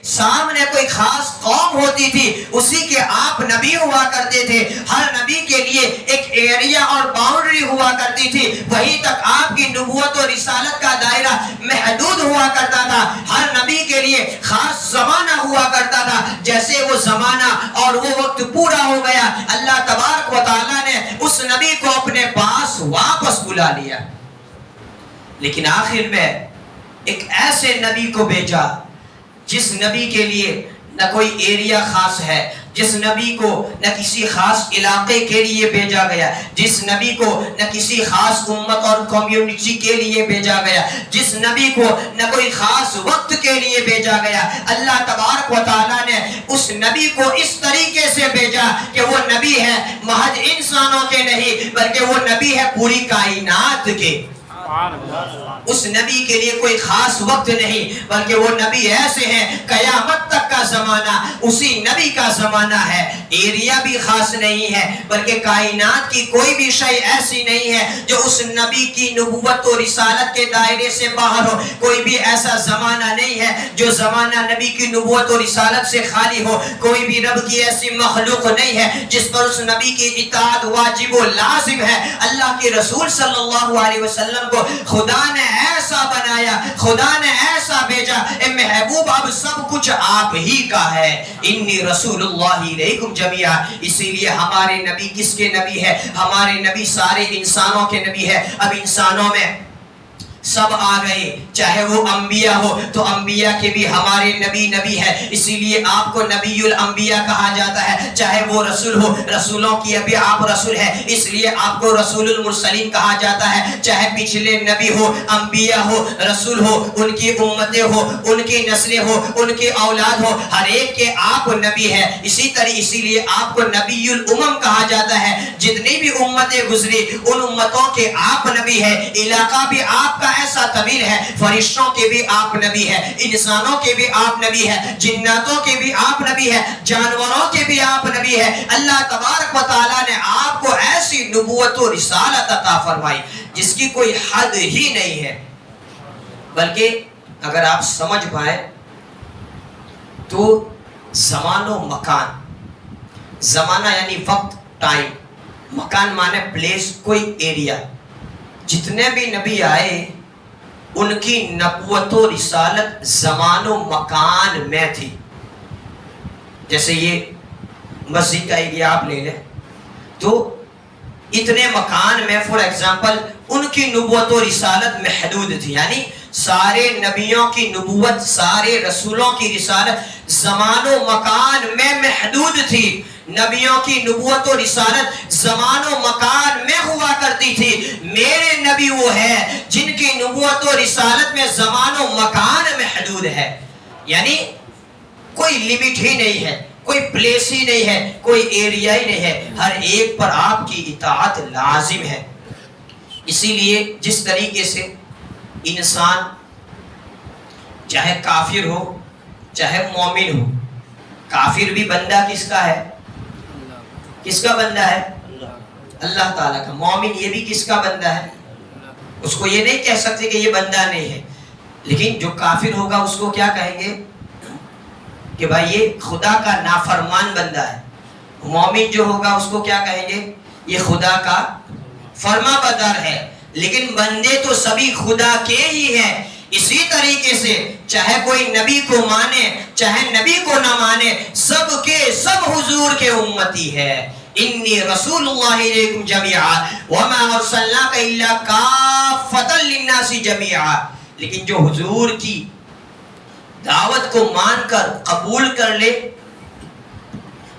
سامنے کوئی خاص قوم ہوتی تھی، اسی کے آپ نبی ہوا کرتے تھے. ہر نبی کے لیے ایک ایریا اور باؤنڈری ہوا کرتی تھی، وہیں تک آپ کی نبوت و رسالت کا دائرہ محدود ہوا کرتا تھا. ہر نبی کے لیے خاص زمانہ ہوا کرتا تھا. جیسے وہ زمانہ اور وہ وقت پورا ہو گیا، اللہ تبارک و تعالیٰ نے اس نبی کو اپنے پاس واپس بلا لیا. لیکن آخر میں ایک ایسے نبی کو بھیجا جس نبی کے لیے نہ کوئی ایریا خاص ہے، جس نبی کو نہ کسی خاص علاقے کے لیے بھیجا گیا، جس نبی کو نہ کسی خاص امت اور کمیونٹی کے لیے بھیجا گیا، جس نبی کو نہ کوئی خاص وقت کے لیے بھیجا گیا. اللہ تبارک و تعالیٰ نے اس نبی کو اس طریقے سے بھیجا کہ وہ نبی ہے محض انسانوں کے نہیں، بلکہ وہ نبی ہے پوری کائنات کے. اس نبی کے لیے کوئی خاص وقت نہیں، بلکہ وہ نبی ایسے ہیں قیامت تک کا زمانہ اسی نبی کا زمانہ ہے. ایریا بھی خاص نہیں ہے، بلکہ کائنات کی کوئی بھی شے ایسی نہیں ہے جو اس نبی کی نبوت و رسالت کے دائرے سے باہر ہو. کوئی بھی ایسا زمانہ نہیں ہے جو زمانہ نبی کی نبوت و رسالت سے خالی ہو. کوئی بھی رب کی ایسی مخلوق نہیں ہے جس پر اس نبی کی اطاعت واجب و لازم ہے. اللہ کے رسول صلی اللہ علیہ وسلم کو خدا نے ایسا بنایا، خدا نے ایسا بھیجا، اے محبوب اب سب کچھ آپ ہی کا ہے. انی رسول اللہ علیکم جمیعا. اسی لیے ہمارے نبی کس کے نبی ہے؟ ہمارے نبی سارے انسانوں کے نبی ہے. اب انسانوں میں سب آ گئے، چاہے وہ انبیاء ہو تو انبیاء کے بھی ہمارے نبی نبی ہے، اسی لیے آپ کو نبی الانبیاء کہا جاتا ہے. چاہے وہ رسول ہو، رسولوں کی ابھی آپ رسول ہے، اس لیے آپ کو رسول المرسلین کہا جاتا ہے. چاہے پچھلے نبی ہو، انبیاء ہو، رسول ہو، ان کی امتیں ہو، ان کی نسلیں ہو، ان کی اولاد ہو، ہر ایک کے آپ نبی ہے. اسی لیے آپ کو نبی الامم کہا جاتا ہے. جتنی بھی امتیں گزری ان امتوں کے آپ نبی ہے. علاقہ بھی آپ کا ایسا طویل ہے، فرشتوں کے بھی آپ نبی ہے، انسانوں کے بھی آپ نبی ہے، جناتوں کے بھی آپ نبی ہے، جانوروں کے بھی آپ نبی ہے. اللہ تبارک و تعالیٰ نے آپ کو ایسی نبوت و رسالت عطا فرمائی جس کی کوئی حد ہی نہیں ہے. بلکہ اگر آپ سمجھ پائے تو زمان و مکان، زمانہ یعنی وقت، ٹائم، مکان مانے پلیس، کوئی ایریا. جتنے بھی نبی آئے ان کی نبوت و رسالت زمان و مکان میں تھی. جیسے یہ مسجد کا ایریا آپ لے لیں تو اتنے مکان میں فور ایگزامپل ان کی نبوت و رسالت محدود تھی. یعنی سارے نبیوں کی نبوت، سارے رسولوں کی رسالت زمان و مکان میں محدود تھی. نبیوں کی نبوت و رسالت زمان و مکان میں ہوا کرتی تھی. میرے نبی وہ ہے جن کی نبوت و رسالت میں زمان و مکان محدود ہے. یعنی کوئی لیمٹ ہی نہیں ہے، کوئی پلیس ہی نہیں ہے، کوئی ایریا ہی نہیں ہے. ہر ایک پر آپ کی اطاعت لازم ہے. اسی لیے جس طریقے سے انسان چاہے کافر ہو چاہے مومن ہو، کافر بھی بندہ کس کا ہے؟ کس کا بندہ ہے؟ اللہ تعالیٰ کا. مومن یہ بھی کس کا بندہ ہے؟ اس کو یہ نہیں کہہ سکتے کہ یہ بندہ نہیں ہے. لیکن جو کافر ہوگا اس کو کیا کہیں گے کہ بھائی یہ خدا کا نافرمان بندہ ہے. مومن جو ہوگا اس کو کیا کہیں گے؟ یہ خدا کا فرما بردار ہے. لیکن بندے تو سبھی خدا کے ہی ہیں. اسی طریقے سے چاہے کوئی نبی کو مانے چاہے نبی کو نہ مانے، سب کے سب حضور کے امتی ہے. انی رسول اللہ علیکم جمیعا وما ارسلناک الا کافۃ للناس جمیعا. لیکن جو حضور کی دعوت کو مان کر قبول کر لے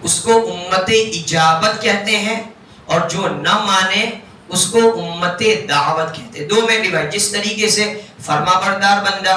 اس کو امت اجابت کہتے ہیں، اور جو نہ مانے اس کو امت دعوت کہتے ہیں. دو میں ڈیوائڈ. جس طریقے سے فرما بردار بندہ،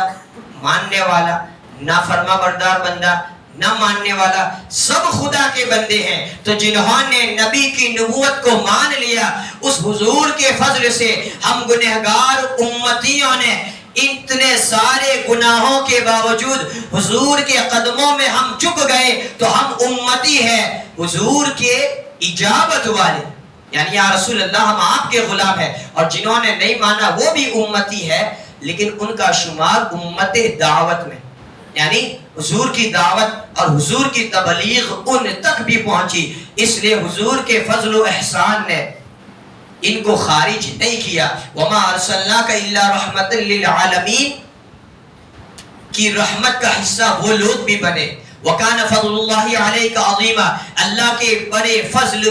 ماننے والا، نہ فرما بردار بندہ، نہ ماننے والا، سب خدا کے بندے ہیں. تو جنہوں نے نبی کی نبوت کو مان لیا، اس حضور کے فضل سے ہم گنہگار امتیوں نے اتنے سارے گناہوں کے باوجود حضور کے قدموں میں ہم جھک گئے تو ہم امتی ہیں حضور کے اجابت والے. یعنی یا رسول اللہ ہم آپ کے غلام ہیں. اور جنہوں نے نہیں مانا وہ بھی امتی ہے، لیکن ان کا شمار امت دعوت میں. یعنی حضور کی دعوت اور حضور کی تبلیغ ان تک بھی پہنچی، اس لیے حضور کے فضل و احسان نے ان کو خارج نہیں کیا۔ وما ارسلناک الا رحمت للعالمین کی رحمت کا حصہ وہ لوگ بھی بنے۔ وکان فضل اللہ علیک عظیما، اللہ کے بڑے فضل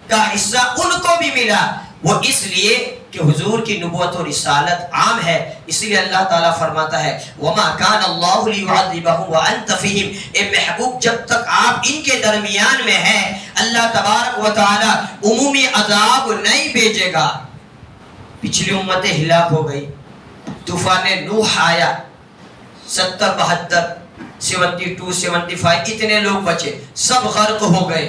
کا حصہ ان کو بھی ملا، وہ اس لیے کہ حضور کی نبوت و رسالت عام ہے، اس لیے اللہ تعالیٰ فرماتا ہے وَمَا كَانَ اللَّهُ لِيُعَذِّبَهُمْ وَأَنْتَ فِيهِمْ، اے محبوب جب تک آپ ان کے درمیان میں ہیں اللہ تبارک و تعالیٰ عمومی عذاب نہیں بھیجے گا۔ پچھلی امتیں ہلاک ہو گئی، طوفان نوح آیا، 70 72 72 75 اتنے لوگ بچے، سب غرق ہو گئے۔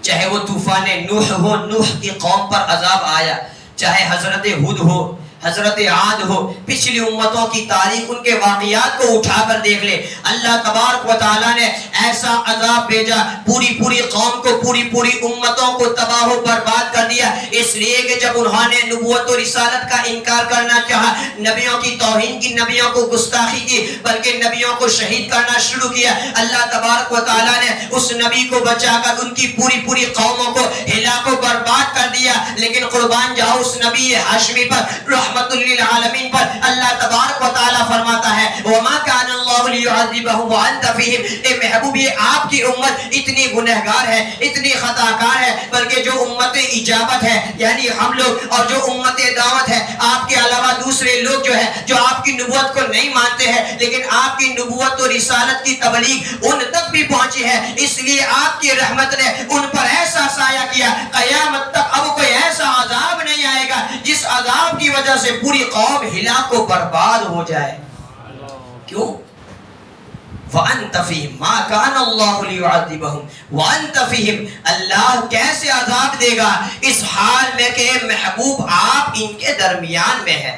چاہے وہ طوفان نوح ہو، نوح کی قوم پر عذاب آیا، چاہے حضرت ہود ہو، حضرت عاد ہو، پچھلی امتوں کی تاریخ ان کے واقعات کو اٹھا کر دیکھ لے، اللہ تبارک و تعالیٰ نے ایسا عذاب بھیجا، پوری قوم کو، پوری امتوں کو تباہ و برباد کر دیا، اس لیے کہ جب انہوں نے نبوت و رسالت کا انکار کرنا چاہا، نبیوں کی توہین کی، نبیوں کو گستاخی کی، بلکہ نبیوں کو شہید کرنا شروع کیا، اللہ تبارک و تعالیٰ نے اس نبی کو بچا کر ان کی پوری قوموں کو ہلاک و برباد کر دیا۔ لیکن قربان جاؤ اس نبی ہاشمی پر، رحمت للعالمین پر، اللہ تبارک و تعالیٰ فرماتا ہے وَمَا كَانَ اللَّهُ لِيُعَذِّبَهُمْ وَأَنْتَ فِيهِمْ، اے محبوب یہ آپ کی امت اتنی گنہگار ہے، اتنی خطاکار ہے، بلکہ جو امت اجابت ہے یعنی ہم لوگ، اور جو امت دعوت ہے آپ کے علاوہ دوسرے لوگ جو ہے جو آپ کی نبوت کو نہیں مانتے ہیں، لیکن آپ کی نبوت و رسالت کی تبلیغ ان تک بھی پہنچی ہے، اس لیے آپ کی رحمت نے ان پر ایسا سایہ کیا، قیامت تک اب کوئی ایسا عذاب نہیں آئے گا جس عذاب کی وجہ سے پوری قوم ہلاک و برباد ہو جائے۔ کیوں؟ وَأَنْتَ فِيهِمْ مَا كَانَ اللَّهُ لِيُعَذِّبَهُمْ وَأَنْتَ فِيهِمْ، اللہ کیسے عذاب دے گا اس حال میں کہ محبوب آپ ان کے درمیان میں ہے،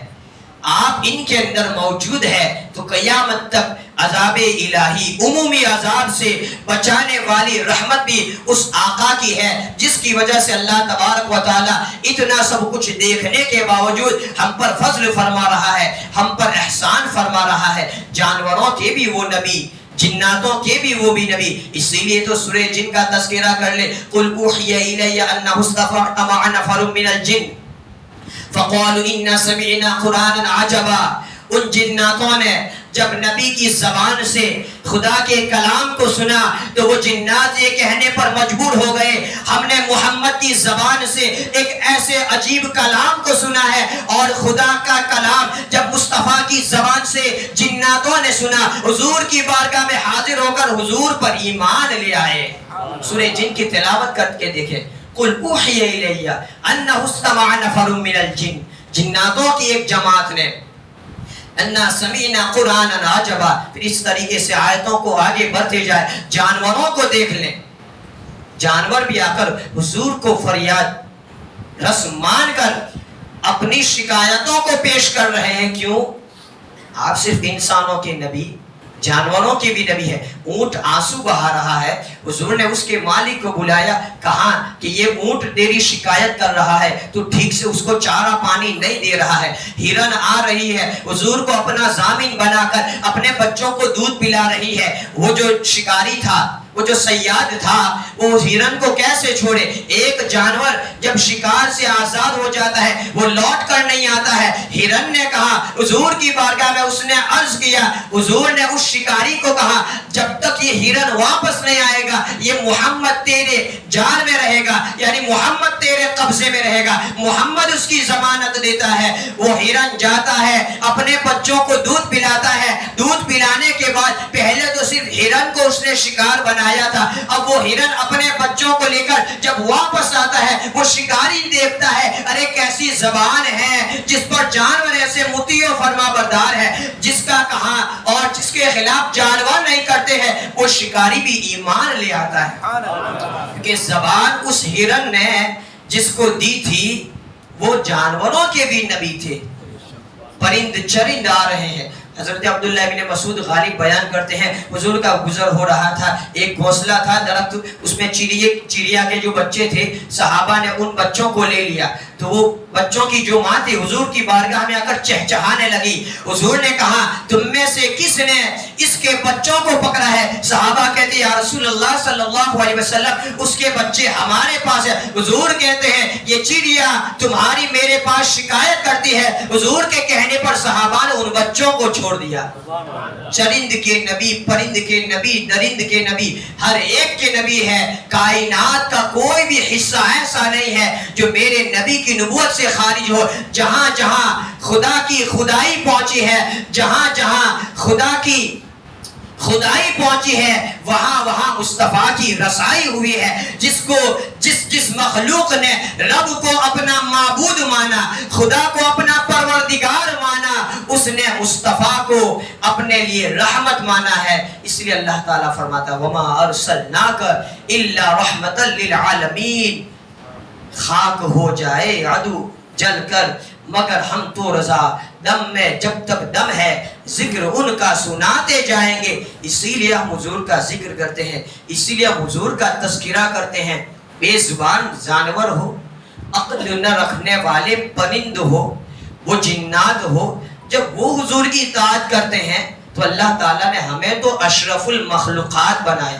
آپ ان کے اندر موجود ہے، تو قیامت تک عذاب الہی، عمومی عذاب سے بچانے والی رحمت بھی اس آقا کی ہے، جس کی وجہ سے اللہ تبارک و تعالیٰ اتنا سب کچھ دیکھنے کے باوجود ہم پر فضل فرما رہا ہے، ہم پر احسان فرما رہا ہے۔ جانوروں کے بھی وہ نبی، جناتوں کے بھی وہ بھی نبی، اسی لیے تو سورہ جن کا تذکرہ کر لے، قُلْ أُوحِيَ إِلَيَّ أَنَّهُ اسْتَمَعَ نَفَرٌ مِّنَ الْجِنِّ فَقَالُوا إِنَّا سَمِعْنَا قُرْآنًا عَجَبًا، ان جناتوں نے جب نبی کی زبان سے خدا کے کلام کو سنا تو وہ جنات یہ کہنے پر مجبور ہو گئے ہم نے محمد کی زبان سے ایک ایسے عجیب کلام کو سنا ہے، اور خدا کا کلام جب مصطفیٰ کی زبان سے جناتوں نے سنا، حضور کی بارگاہ میں حاضر ہو کر حضور پر ایمان لے آئے۔ سورہ جن کی تلاوت کر کے دیکھیں، قُلْ أُوحِيَ إِلَيَّ أَنَّهُ اسْتَمَعَ نَفَرٌ مِّنَ الْجِنِّ، جناتوں کی ایک جماعت نے، اَنَّا سَمِعْنَا قُرْآنًا عَجَبًا، پھر اس طریقے سے آیتوں کو آگے بڑھتے جائے۔ جانوروں کو دیکھ لیں، جانور بھی آ کر حضور کو فریاد رس مان کر اپنی شکایتوں کو پیش کر رہے ہیں۔ کیوں؟ آپ صرف انسانوں کے نبی، جانوروں کے بھی نبی ہے۔ اونٹ آنسو بہا رہا ہے، حضور نے اس کے مالک کو بلایا، کہا کہ یہ اونٹ تیری شکایت کر رہا ہے، تو ٹھیک سے اس کو چارہ پانی نہیں دے رہا ہے۔ ہرن آ رہی ہے، حضور کو اپنا ضامن بنا کر اپنے بچوں کو دودھ پلا رہی ہے۔ وہ جو شکاری تھا، وہ جو صیاد تھا، وہ ہرن کو کیسے چھوڑے؟ ایک جانور جب شکار سے آزاد ہو جاتا ہے وہ لوٹ کر نہیں آتا ہے۔ ہرن نے کہا حضور کی بارگاہ میں، اس نے عرض کیا، حضور نے اس شکاری کو کہا جب تک یہ ہرن واپس نہیں آئے گا یہ محمد تیرے جان میں رہے گا، یعنی محمد تیرے قبضے میں رہے گا۔ محمد اس کی ضمانت دیتا ہے۔ وہ ہرن جاتا ہے، اپنے بچوں کو دودھ پلاتا ہے، دودھ پلانے کے بعد پہلے تو صرف ہرن کو اس نے شکار بنایا تھا، اب وہ ہرن اپنے بچوں کو لے کر جب واپس آتا ہے وہ شکاری دیکھتا ہے، ارے کیسی زبان ہے جس پر جانور ایسے مطیع و فرما بردار ہے، جس کا کہا اور جس کے خلاف جانور نہیں کرتے ہیں، وہ شکاری بھی ایمان لے آتا ہے کہ زبان اس ہرن نے جس کو دی تھی وہ جانوروں کے بھی نبی تھے۔ پرند چرند آ رہے ہیں، حضرت عبداللہ بن مسعود غالب بیان کرتے ہیں حضور کا گزر ہو رہا تھا، ایک گھونسلہ تھا درخت، اس میں چڑیا کے جو بچے تھے صحابہ نے ان بچوں کو لے لیا، تو وہ بچوں کی جو ماں تھی حضور کی بارگاہ میں آ کر چہچہانے لگی۔ حضور نے کہا تم میں سے کس نے اس کے بچوں کو پکڑا ہے؟ صحابہ کہتے یا رسول اللہ صلی اللہ علیہ وسلم اس کے بچے ہمارے پاس ہے۔ حضور کہتے ہیں یہ چڑیا تمہاری میرے پاس شکایت کرتی ہے۔ حضور کے کہنے پر صحابہ نے ان بچوں کو چھوڑ دیا۔ چرند کے نبی، پرند کے نبی، درند کے نبی، ہر ایک کے نبی ہے۔ کائنات کا کوئی بھی حصہ ایسا نہیں ہے جو میرے نبی کی نبوت سے خارج ہو۔ جہاں جہاں خدا کی خدائی پہنچی ہے، جہاں جہاں خدا کی خدائی پہنچی ہے، وہاں وہاں مصطفیٰ کی رسائی ہوئی ہے۔ جس مخلوق نے رب کو اپنا معبود مانا، خدا کو اپنا پروردگار مانا، اس نے مصطفیٰ کو اپنے لیے رحمت مانا ہے۔ اس لیے اللہ تعالیٰ فرماتا وَمَا أَرْسَلْنَاكَ إِلَّا رَحْمَةً لِلْعَالَمِينَ، خاک ہو جائے عدو جل کر مگر ہم تو رضا، دم میں جب تک دم ہے ذکر ان کا سناتے جائیں گے۔ اسی لیے ہم حضور کا ذکر کرتے ہیں، اسی لیے ہم حضور کا تذکرہ کرتے ہیں۔ بے زبان جانور ہو، عقل نہ رکھنے والے پرند ہو، وہ جنات ہو، جب وہ حضور کی اطاعت کرتے ہیں تو اللہ تعالیٰ نے ہمیں تو اشرف المخلوقات بنائے۔